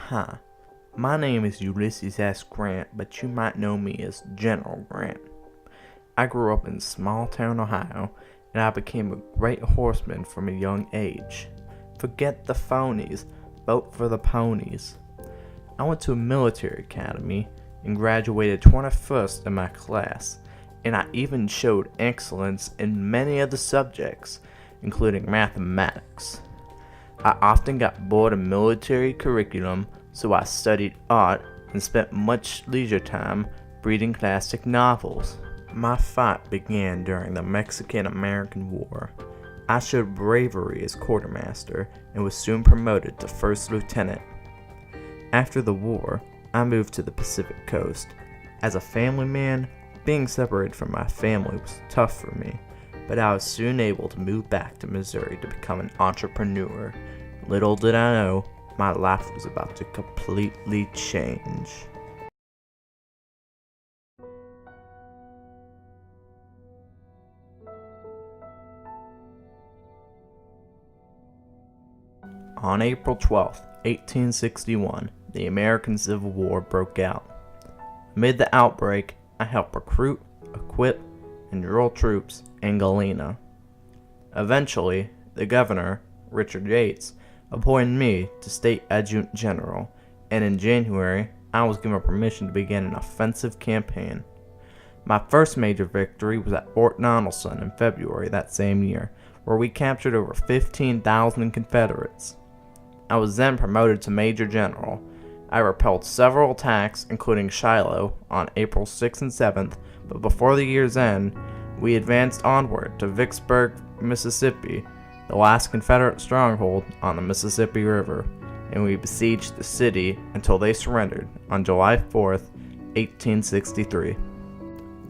Hi, my name is Ulysses S. Grant, but you might know me as General Grant. I grew up in small town Ohio, and I became a great horseman from a young age. Forget the phonies, vote for the ponies. I went to a military academy and graduated 21st in my class, and I even showed excellence in many of the subjects, including mathematics. I often got bored of military curriculum, so I studied art and spent much leisure time reading classic novels. My fight began during the Mexican-American War. I showed bravery as quartermaster and was soon promoted to first lieutenant. After the war, I moved to the Pacific Coast. As a family man, being separated from my family was tough for me, but I was soon able to move back to Missouri to become an entrepreneur. Little did I know, my life was about to completely change. On April 12, 1861, the American Civil War broke out. Amid the outbreak, I helped recruit, equip, and drill troops in Galena. Eventually, the governor, Richard Yates, appointed me to state adjutant general, and in January, I was given permission to begin an offensive campaign. My first major victory was at Fort Donelson in February that same year, where we captured over 15,000 Confederates. I was then promoted to Major General. I repelled several attacks, including Shiloh, on April 6th and 7th, but before the year's end, we advanced onward to Vicksburg, Mississippi, the last Confederate stronghold on the Mississippi River, and we besieged the city until they surrendered on July 4th, 1863.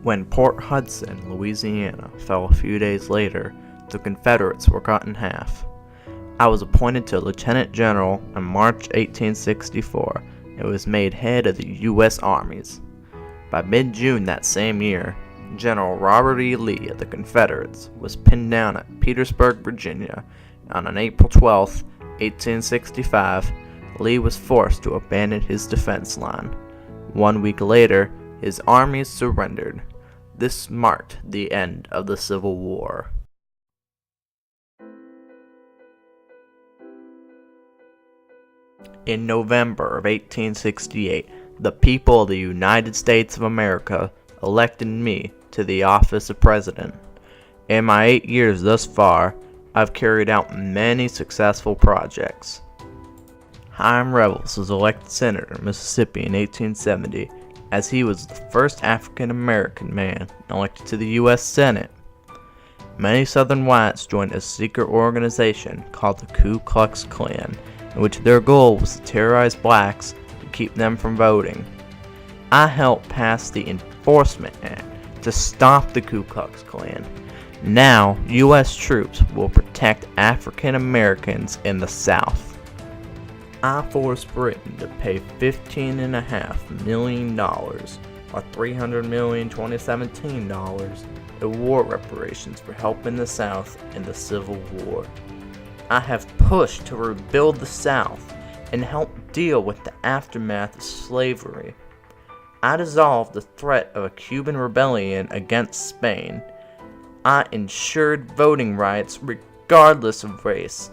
When Port Hudson, Louisiana, fell a few days later, the Confederates were cut in half. I was appointed to Lieutenant General in March 1864 and was made head of the U.S. armies. By mid-June that same year, General Robert E. Lee of the Confederates was pinned down at Petersburg, Virginia, and on April 12, 1865, Lee was forced to abandon his defense line. 1 week later, his armies surrendered. This marked the end of the Civil War. In November of 1868, the people of the United States of America elected me to the office of President. In my 8 years thus far, I've carried out many successful projects. Hiram Revels was elected Senator in Mississippi in 1870, as he was the first African American man elected to the U.S. Senate. Many Southern whites joined a secret organization called the Ku Klux Klan, in which their goal was to terrorize blacks to keep them from voting. I helped pass the Enforcement Act to stop the Ku Klux Klan. Now, U.S. troops will protect African Americans in the South. I forced Britain to pay $15.5 million, or $300,000,2017, in war reparations for helping the South in the Civil War. I have pushed to rebuild the South and help deal with the aftermath of slavery. I dissolved the threat of a Cuban rebellion against Spain. I ensured voting rights regardless of race.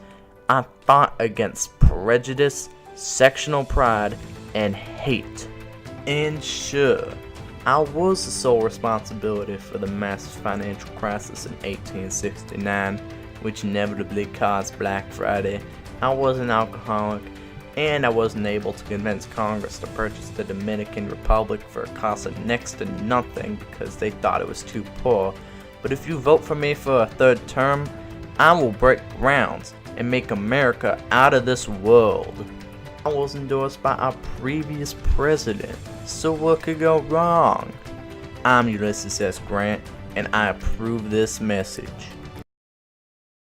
I fought against prejudice, sectional pride, and hate. And sure, I was the sole responsibility for the massive financial crisis in 1869, which inevitably caused Black Friday. I was an alcoholic, and I wasn't able to convince Congress to purchase the Dominican Republic for a cost of next to nothing because they thought it was too poor. But if you vote for me for a third term, I will break grounds and make America out of this world. I was endorsed by our previous president, so what could go wrong? I'm Ulysses S. Grant, and I approve this message.